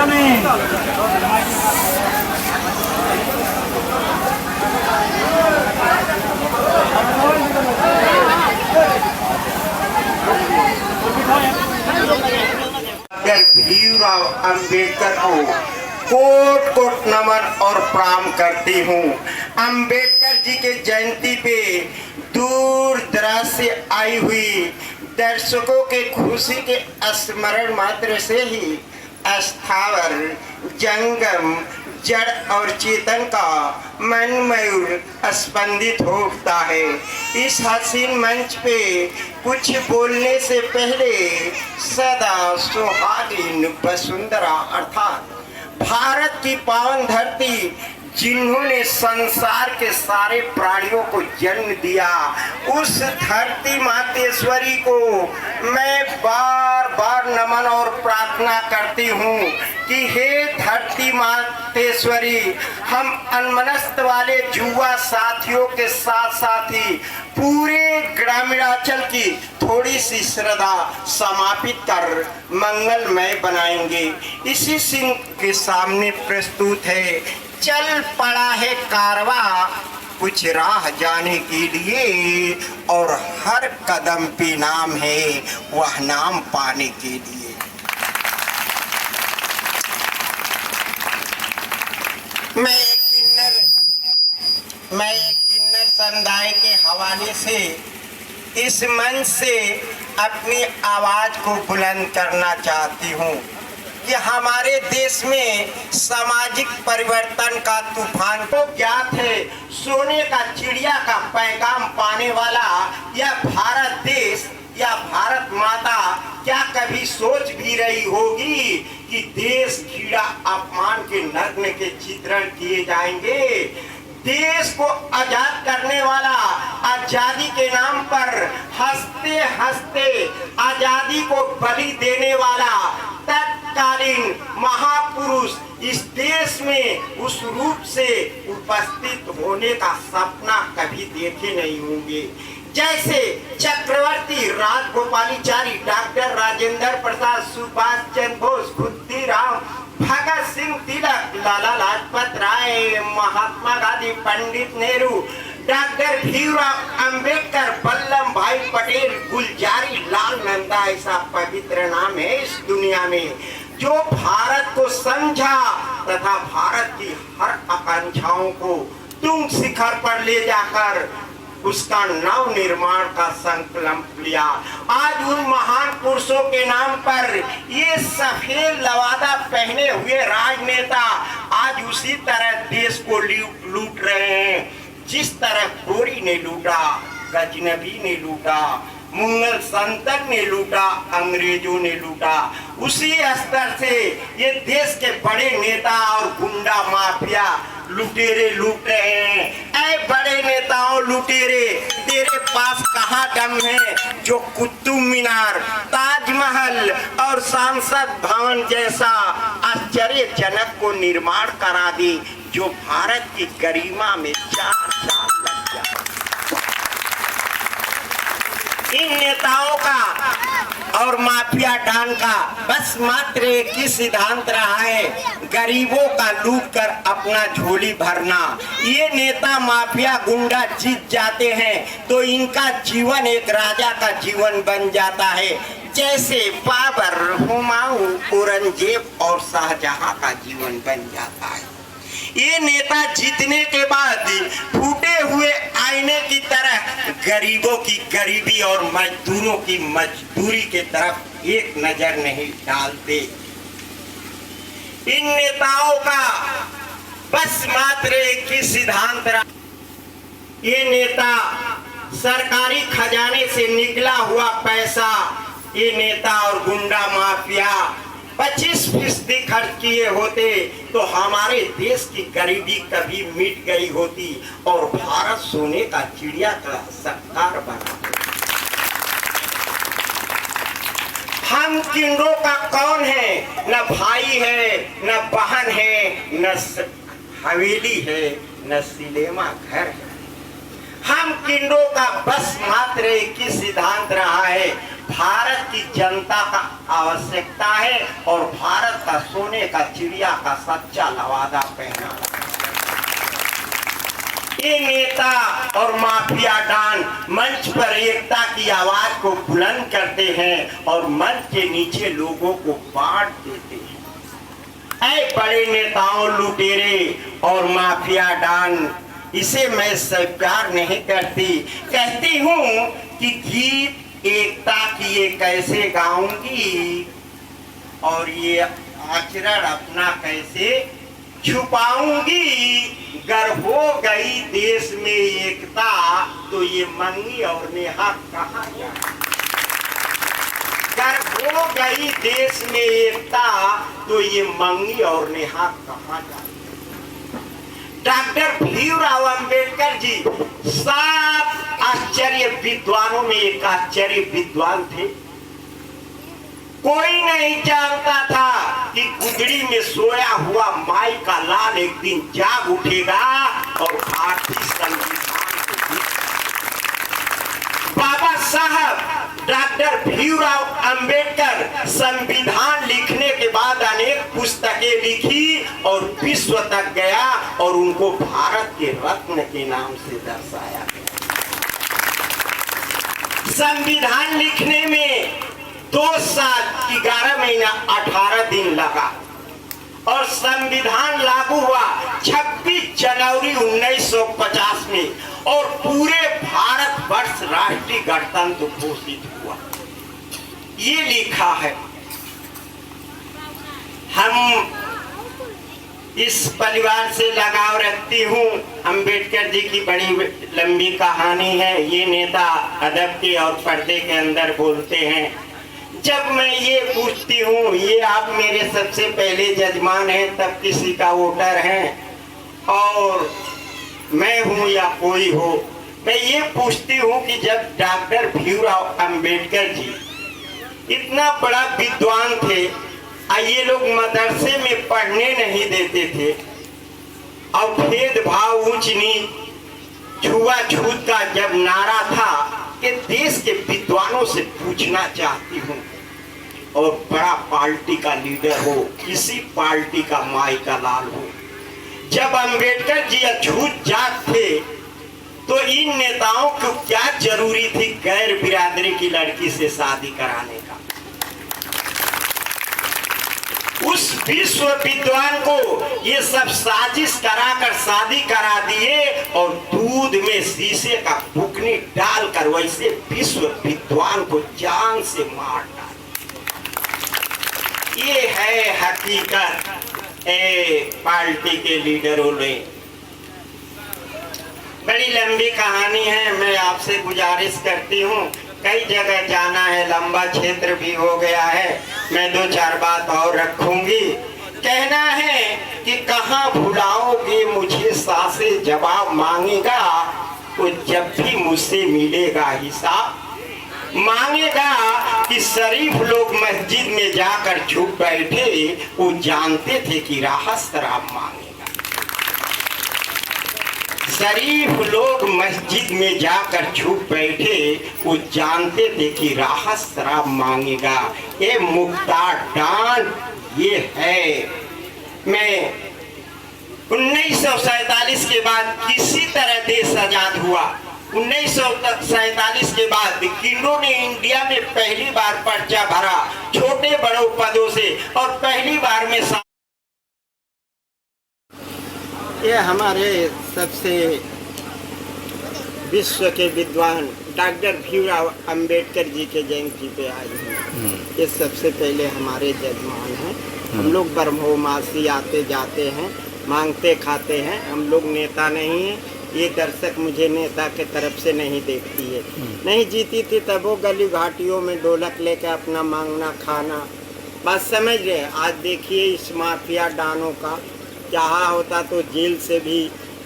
कक्षा में भीमराव अंबेडकर को कोट कोट नमन और प्रणाम करती हूँ। अंबेडकर जी के जयंती पे दूर दराज से आई हुई दर्शकों के खुशी के स्मरण मात्र से ही स्थावर जंगम जड़ और चेतन का मन मयूर स्पंदित हो उठता है। इस हसीन मंच पे कुछ बोलने से पहले सदा सुहागिन वसुंधरा अर्थात भारत की पावन धरती जिन्होंने संसार के सारे प्राणियों को जन्म दिया, उस धरती मातेश्वरी को मैं बार बार नमन और प्रार्थना करती हूँ कि हे धरती मातेश्वरी, हम अनमनस्त वाले युवा साथियों के साथ साथ ही पूरे ग्रामीणांचल की थोड़ी सी श्रद्धा समापित कर मंगलमय बनाएंगे। इसी सिंह के सामने प्रस्तुत है चल पड़ा है कारवा कुछ राह जाने के लिए, और हर कदम पे नाम है वह नाम पाने के लिए। मैं एक किन्नर समुदाय के हवाले से इस मंच से अपनी आवाज को बुलंद करना चाहती हूँ कि हमारे देश में सामाजिक परिवर्तन का तूफान को ज्ञात है। सोने का चिड़िया का पैगाम पाने वाला यह भारत देश या भारत माता क्या कभी सोच भी रही होगी कि देश घृणा अपमान के नग्न के चित्रण किए जाएंगे। देश को आजाद करने वाला, आजादी के नाम पर हंसते हंसते आजादी को बलि देने वाला तत्कालीन महापुरुष इस देश में उस रूप से उपस्थित होने का सपना कभी देखे नहीं होंगे। जैसे चक्रवर्ती राजगोपालाचारी, डॉक्टर राजेंद्र प्रसाद, सुभाष चंद्र बोस, खुद्दीराम, भगत सिंह, तिलक, लाला लाजपत राय, महात्मा गांधी, पंडित नेहरू, डॉक्टर भीमराव अंबेडकर, वल्लभ भाई पटेल, गुलजारी लाल नंदा ऐसा पवित्र नाम है इस दुनिया में जो भारत को समझा तथा भारत की हर आकांक्षाओं को तुंग शिखर पर ले जाकर उसका नव निर्माण का संकल्प लिया। आज उन महान पुरुषों के नाम पर ये सफेद लवादा पहने हुए राजनेता आज उसी तरह देश को लूट रहे हैं जिस तरह गोरी ने लूटा, गजनबी ने लूटा, मुगल सल्तनत ने लूटा, अंग्रेजों ने लूटा। उसी स्तर से ये देश के बड़े नेता और गुंडा माफिया लुटेरे लूट रहे हैं। ऐ बड़े नेताओं लुटेरे, तेरे पास कहाँ दम है जो कुतुब मीनार, ताजमहल और संसद भवन जैसा आश्चर्यजनक को निर्माण करा दी जो भारत की गरिमा में 4 साल लग जाए। इन नेताओं का और माफिया डान का बस मात्र एक ही सिद्धांत रहा है, गरीबों का लूट कर अपना झोली भरना। ये नेता माफिया गुंडा जीत जाते हैं तो इनका जीवन एक राजा का जीवन बन जाता है, जैसे बाबर, हुमायूं, औरंगजेब और शाहजहां का जीवन बन जाता है। ये नेता जीतने के बाद फूटे हुए आईने की तरह गरीबों की गरीबी और मजदूरों की मजदूरी के तरफ एक नजर नहीं डालते। इन नेताओं का बस मात्र एक ही सिद्धांत रहा, ये नेता सरकारी खजाने से निकला हुआ पैसा, ये नेता और गुंडा माफिया 25% खर्च किए होते तो हमारे देश की गरीबी कभी मिट गई होती और भारत सोने का चिड़िया का सत्कार बना। हम किन्नरों का कौन है? न भाई है, न बहन है, न हवेली है, न सिनेमा घर है। हम किन्नरों का बस मात्र एक ही सिद्धांत रहा है, भारत की जनता का आवश्यकता है और भारत का सोने का चिड़िया का सच्चा लवादा पहना। ये नेता और माफिया डान मंच पर एकता की आवाज को बुलंद करते हैं और मंच के नीचे लोगों को बांट देते हैं। ऐ बड़े नेताओं, लुटेरे और माफिया डान, इसे मैं स्वीकार नहीं करती। कहती हूँ कि गीत एकता की ये कैसे गाऊंगी और ये आचरण अपना कैसे छुपाऊंगी। गर हो गई देश में एकता तो ये मंगी और नेहा कहाँ जाए। गर हो गई देश में एकता तो ये मंगी और नेहा कहाँ जाए। डॉक्टर भीमराव अंबेडकर जी 7 आश्चर्य विद्वानों में एक आश्चर्य विद्वान थे। कोई नहीं जानता था कि गुदड़ी में सोया हुआ माई का लाल एक दिन जाग उठेगा और भारतीय संविधान को। बाबा साहब डॉक्टर भीमराव अंबेडकर संविधान लिखने के बाद अनेक पुस्तकें लिखी और विश्व तक गया और उनको भारत के रत्न के नाम से दर्शाया गया। संविधान लिखने में 2 साल 11 महीना 18 दिन लगा और संविधान लागू हुआ 26 जनवरी 1950 में और पूरे भारत वर्ष राष्ट्रीय गणतंत्र घोषित हुआ। ये लिखा है। हम इस परिवार से लगाव रखती हूँ। अंबेडकर जी की बड़ी लंबी कहानी है। ये नेता अदब के और पर्दे के अंदर बोलते हैं। जब मैं ये पूछती हूँ, ये आप मेरे सबसे पहले जजमान हैं, तब किसी का वोटर हैं और मैं हूँ या कोई हो, मैं ये पूछती हूँ कि जब डॉक्टर भीमराव अंबेडकर जी इतना बड़ा विद्वान थे, ये लोग मदरसे में पढ़ने नहीं देते थे और भेदभाव, ऊंच नीच, छुआछूत का जब नारा था कि देश के विद्वानों से पूछना चाहती हूँ और बड़ा पार्टी का लीडर हो, किसी पार्टी का माई का लाल हो, जब अंबेडकर जी अछूत जात थे तो इन नेताओं को क्या जरूरी थी गैर बिरादरी की लड़की से शादी कराने का। उस विश्व विद्वान को ये सब साजिश कराकर शादी करा दिए और दूध में शीशे का बुकनी डालकर वैसे विश्व विद्वान को जान से मार डाला। ये है हकीकत पार्टी के लीडरों ने। बड़ी लंबी कहानी है, मैं आपसे गुजारिश करती हूँ। कई जगह जाना है, लंबा क्षेत्र भी हो गया है, मैं 2-4 बात और रखूंगी। कहना है कि कहाँ भुलाओगे मुझे सासे जवाब मांगेगा, तो जब भी मुझसे मिलेगा हिसाब मांगेगा। कि शरीफ लोग मस्जिद में जाकर छुप बैठे, वो जानते थे कि राहत शराब मांगेगा। शरीफ लोग मस्जिद में जाकर छुप बैठे, वो जानते थे कि राहत शराब मांगेगा। ये मुख्तार डान ये है। मैं 1947 के बाद किसी तरह देश आजाद हुआ। 1947 के बाद किन्नों ने इंडिया में पहली बार पर्चा भरा, छोटे बड़ों पदों से, और पहली बार में ये हमारे सबसे विश्व के विद्वान डॉक्टर भीमराव अंबेडकर जी के जयंती पे आए हैं। ये सबसे पहले हमारे जजमान हैं। हम लोग ब्रह्मोमासी आते जाते हैं, मांगते खाते हैं। हम लोग नेता नहीं हैं। ये दर्शक मुझे नेता के तरफ से नहीं देखती है। नहीं जीती थी तब वो गली घाटियों में ढोलक लेकर अपना मांगना खाना, बात समझ रहे। आज देखिए इस माफिया डानों का चाहा होता तो जेल से भी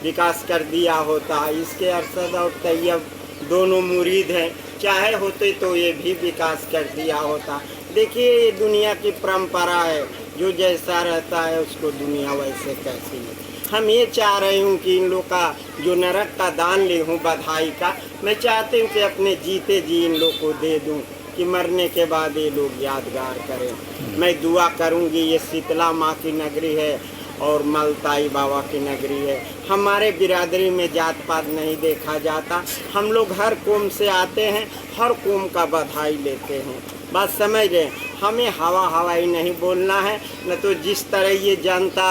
विकास कर दिया होता। इसके अरशद और तैयब दोनों मुरीद हैं, चाहे होते तो ये भी विकास कर दिया होता। देखिए ये दुनिया की परंपरा है, जो जैसा रहता है उसको दुनिया वैसे कैसी है। हम ये चाह रहे हूँ कि इन लोग का जो नरक का दान ले हूँ बधाई का, मैं चाहती हूँ कि अपने जीते जी इन लोग को दे दूँ। कि मरने के बाद ये लोग यादगार करें। मैं दुआ करूंगी, ये शीतला माँ की नगरी है और मलताई बाबा की नगरी है। हमारे बिरादरी में जात पात नहीं देखा जाता, हम लोग हर कौम से आते हैं, हर कौम का बधाई लेते हैं। बात समझ रहे, हमें हवाई नहीं बोलना है, न तो जिस तरह ये जनता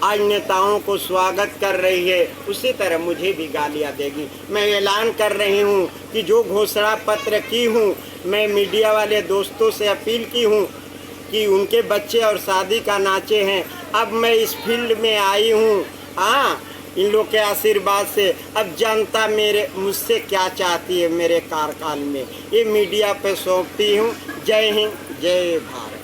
आज नेताओं को स्वागत कर रही है उसी तरह मुझे भी गालियां देगी। मैं ऐलान कर रही हूं कि जो घोषणा पत्र की हूं, मैं मीडिया वाले दोस्तों से अपील की हूं कि उनके बच्चे और शादी का नाचे हैं। अब मैं इस फील्ड में आई हूं, हाँ, इन लोग के आशीर्वाद से। अब जनता मुझसे क्या चाहती है मेरे कार्यकाल में, ये मीडिया पे सौंपती हूँ। जय हिंद, जय भारत।